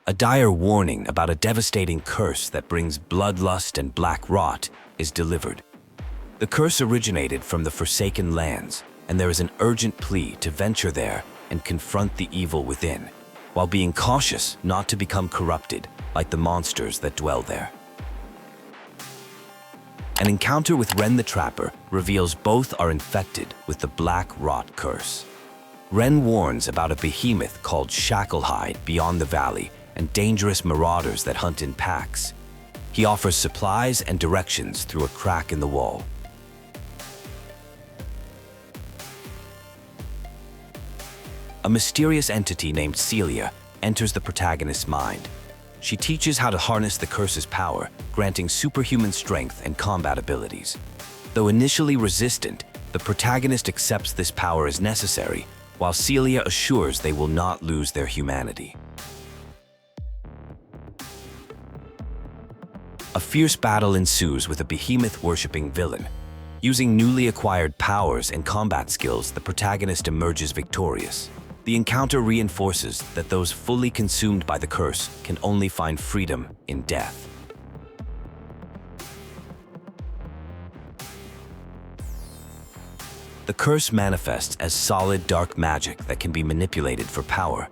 A dire warning about a devastating curse that brings bloodlust and black rot is delivered. The curse originated from the Forsaken Lands, and there is an urgent plea to venture there and confront the evil within, while being cautious not to become corrupted like the monsters that dwell there. An encounter with Wren the Trapper reveals both are infected with the Black Rot curse. Wren warns about a behemoth called Shacklehide beyond the valley and dangerous marauders that hunt in packs. He offers supplies and directions through a crack in the wall. A mysterious entity named Celia enters the protagonist's mind. She teaches how to harness the curse's power, granting superhuman strength and combat abilities. Though initially resistant, the protagonist accepts this power as necessary, while Celia assures they will not lose their humanity. A fierce battle ensues with a behemoth-worshipping villain. Using newly acquired powers and combat skills, the protagonist emerges victorious. The encounter reinforces that those fully consumed by the curse can only find freedom in death. The curse manifests as solid dark magic that can be manipulated for power.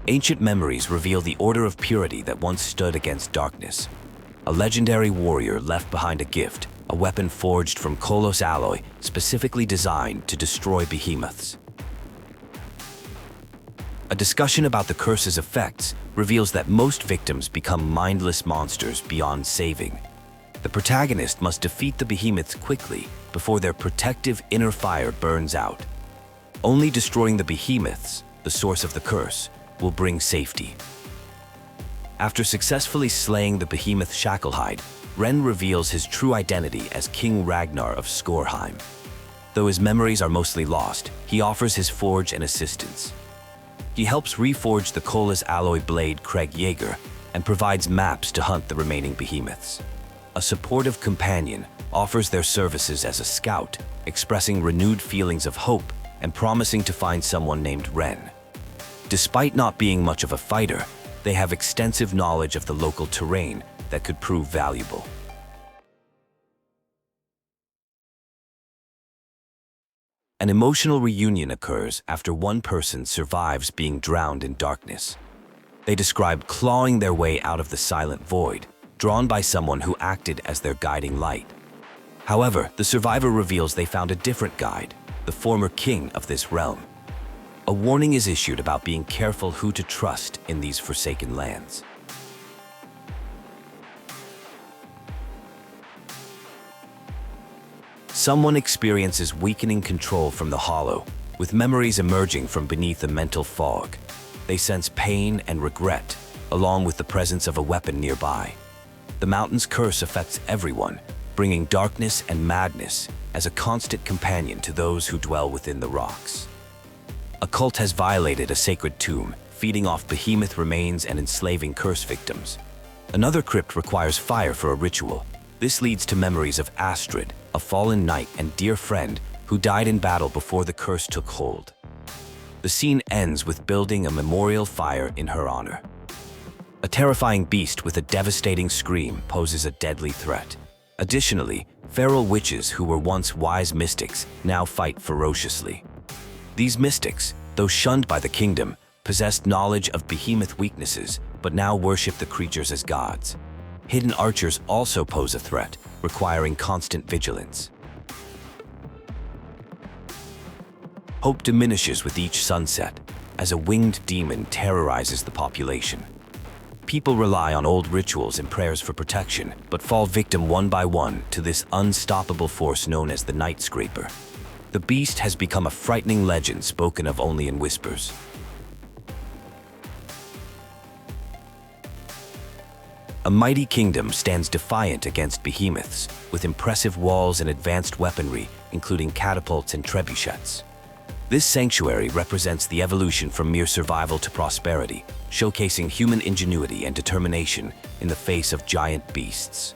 Ancient memories reveal the order of purity that once stood against darkness. A legendary warrior left behind a gift, a weapon forged from Kolos alloy specifically designed to destroy behemoths. A discussion about the curse's effects reveals that most victims become mindless monsters beyond saving. The protagonist must defeat the behemoths quickly before their protective inner fire burns out. Only destroying the behemoths, the source of the curse, will bring safety. After successfully slaying the behemoth Shacklehide, Wren reveals his true identity as King Ragnar of Skorheim. Though his memories are mostly lost, he offers his forge and assistance. He helps reforge the Kolos alloy blade Craig Jaeger and provides maps to hunt the remaining behemoths. A supportive companion offers their services as a scout, expressing renewed feelings of hope and promising to find someone named Wren. Despite not being much of a fighter, they have extensive knowledge of the local terrain that could prove valuable. An emotional reunion occurs after one person survives being drowned in darkness. They describe clawing their way out of the silent void, drawn by someone who acted as their guiding light. However, the survivor reveals they found a different guide, the former king of this realm. A warning is issued about being careful who to trust in these forsaken lands. Someone experiences weakening control from the hollow, with memories emerging from beneath a mental fog. They sense pain and regret, along with the presence of a weapon nearby. The mountain's curse affects everyone, bringing darkness and madness as a constant companion to those who dwell within the rocks. A cult has violated a sacred tomb, feeding off behemoth remains and enslaving curse victims. Another crypt requires fire for a ritual. This leads to memories of Astrid, a fallen knight and dear friend who died in battle before the curse took hold. The scene ends with building a memorial fire in her honor. A terrifying beast with a devastating scream poses a deadly threat. Additionally, feral witches who were once wise mystics now fight ferociously. These mystics, though shunned by the kingdom, possessed knowledge of behemoth weaknesses but now worship the creatures as gods. Hidden archers also pose a threat, requiring constant vigilance. Hope diminishes with each sunset, as a winged demon terrorizes the population. People rely on old rituals and prayers for protection, but fall victim one by one to this unstoppable force known as the Night Scraper. The beast has become a frightening legend spoken of only in whispers. A mighty kingdom stands defiant against behemoths, with impressive walls and advanced weaponry, including catapults and trebuchets. This sanctuary represents the evolution from mere survival to prosperity, showcasing human ingenuity and determination in the face of giant beasts.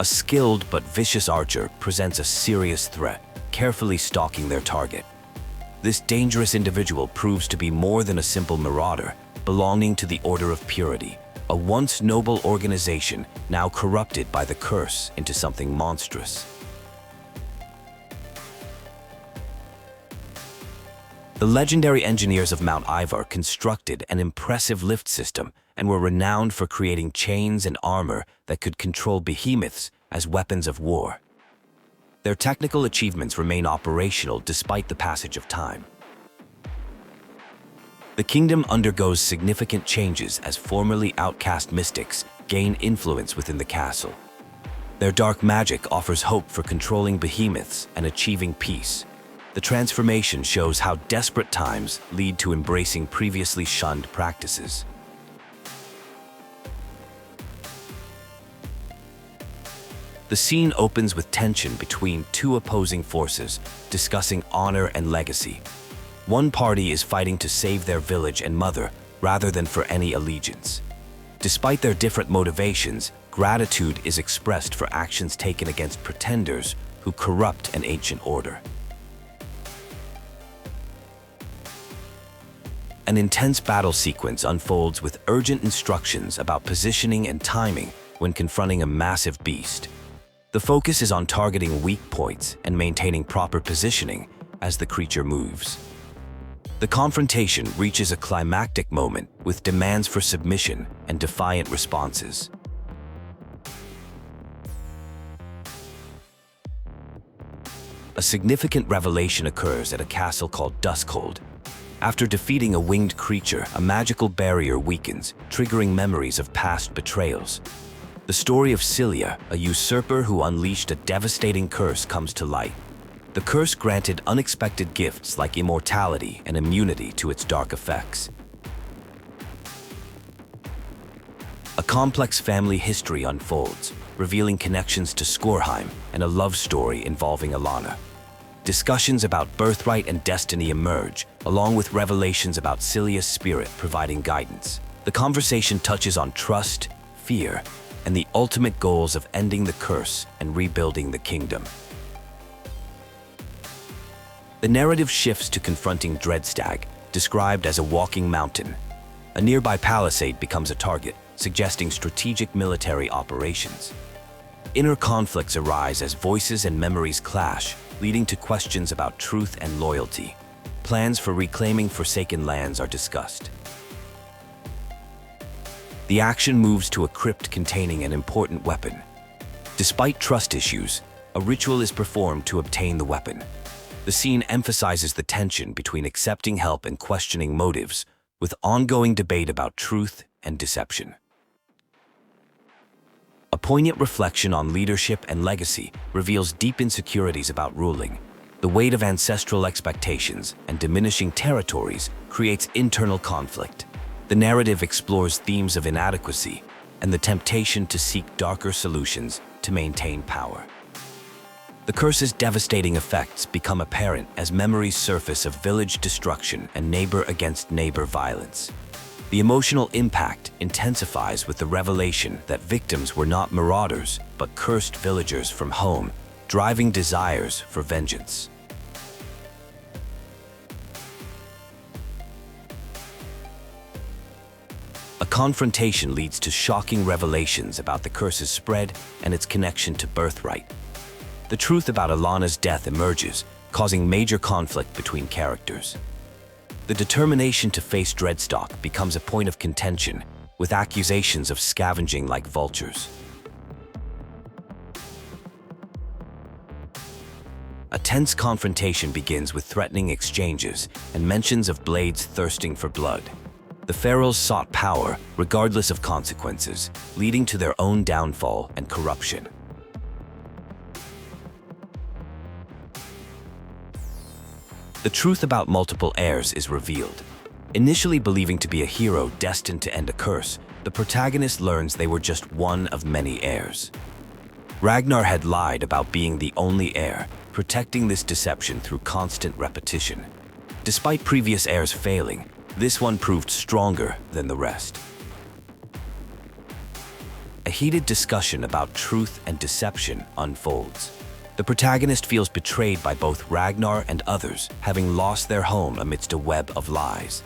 A skilled but vicious archer presents a serious threat, carefully stalking their target. This dangerous individual proves to be more than a simple marauder, belonging to the Order of Purity, a once noble organization now corrupted by the curse into something monstrous. The legendary engineers of Mount Ivar constructed an impressive lift system and were renowned for creating chains and armor that could control behemoths as weapons of war. Their technical achievements remain operational despite the passage of time. The kingdom undergoes significant changes as formerly outcast mystics gain influence within the castle. Their dark magic offers hope for controlling behemoths and achieving peace. The transformation shows how desperate times lead to embracing previously shunned practices. The scene opens with tension between two opposing forces, discussing honor and legacy. One party is fighting to save their village and mother, rather than for any allegiance. Despite their different motivations, gratitude is expressed for actions taken against pretenders who corrupt an ancient order. An intense battle sequence unfolds with urgent instructions about positioning and timing when confronting a massive beast. The focus is on targeting weak points and maintaining proper positioning as the creature moves. The confrontation reaches a climactic moment with demands for submission and defiant responses. A significant revelation occurs at a castle called Duskhold. After defeating a winged creature, a magical barrier weakens, triggering memories of past betrayals. The story of Celia, a usurper who unleashed a devastating curse, comes to light. The curse granted unexpected gifts like immortality and immunity to its dark effects. A complex family history unfolds, revealing connections to Skorheim and a love story involving Alana. Discussions about birthright and destiny emerge, along with revelations about Celia's spirit providing guidance. The conversation touches on trust, fear, and the ultimate goals of ending the curse and rebuilding the kingdom. The narrative shifts to Confronting Dreadstag, described as a walking mountain. A nearby palisade becomes a target, suggesting strategic military operations. Inner conflicts arise as voices and memories clash, leading to questions about truth and loyalty. Plans for reclaiming forsaken lands are discussed. The action moves to a crypt containing an important weapon. Despite trust issues, a ritual is performed to obtain the weapon. The scene emphasizes the tension between accepting help and questioning motives, with ongoing debate about truth and deception. A poignant reflection on leadership and legacy reveals deep insecurities about ruling. The weight of ancestral expectations and diminishing territories creates internal conflict. The narrative explores themes of inadequacy and the temptation to seek darker solutions to maintain power. The curse's devastating effects become apparent as memories surface of village destruction and neighbor-against-neighbor violence. The emotional impact intensifies with the revelation that victims were not marauders, but cursed villagers from home, driving desires for vengeance. A confrontation leads to shocking revelations about the curse's spread and its connection to birthright. The truth about Alana's death emerges, causing major conflict between characters. The determination to face Dreadstag becomes a point of contention, with accusations of scavenging like vultures. A tense confrontation begins with threatening exchanges and mentions of blades thirsting for blood. The pharaohs sought power, regardless of consequences, leading to their own downfall and corruption. The truth about multiple heirs is revealed. Initially believing to be a hero destined to end a curse, the protagonist learns they were just one of many heirs. Ragnar had lied about being the only heir, protecting this deception through constant repetition. Despite previous heirs failing, this one proved stronger than the rest. A heated discussion about truth and deception unfolds. The protagonist feels betrayed by both Ragnar and others, having lost their home amidst a web of lies.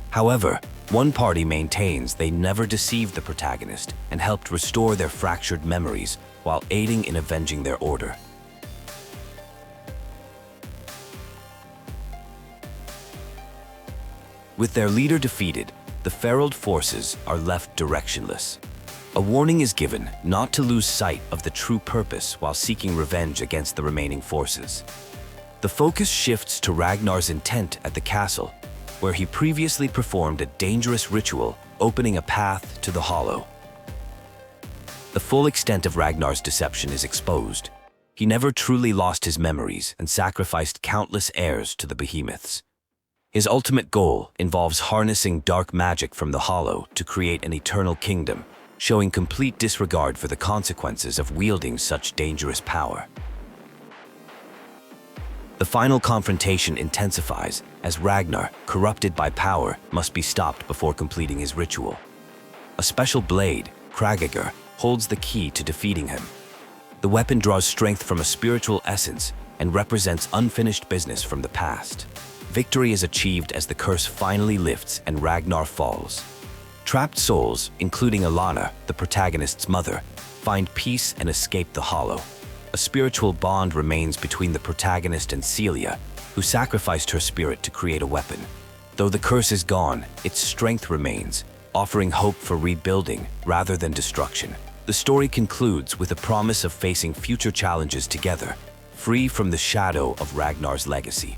However, one party maintains they never deceived the protagonist and helped restore their fractured memories while aiding in avenging their order. With their leader defeated, the Ferald forces are left directionless. A warning is given not to lose sight of the true purpose while seeking revenge against the remaining forces. The focus shifts to Ragnar's intent at the castle, where he previously performed a dangerous ritual, opening a path to the Hollow. The full extent of Ragnar's deception is exposed. He never truly lost his memories and sacrificed countless heirs to the Behemoths. His ultimate goal involves harnessing dark magic from the Hollow to create an eternal kingdom, showing complete disregard for the consequences of wielding such dangerous power. The final confrontation intensifies as Ragnar, corrupted by power, must be stopped before completing his ritual. A special blade, Kragager, holds the key to defeating him. The weapon draws strength from a spiritual essence and represents unfinished business from the past. Victory is achieved as the curse finally lifts and Ragnar falls. Trapped souls, including Alana, the protagonist's mother, find peace and escape the Hollow. A spiritual bond remains between the protagonist and Celia, who sacrificed her spirit to create a weapon. Though the curse is gone, its strength remains, offering hope for rebuilding rather than destruction. The story concludes with a promise of facing future challenges together, free from the shadow of Ragnar's legacy.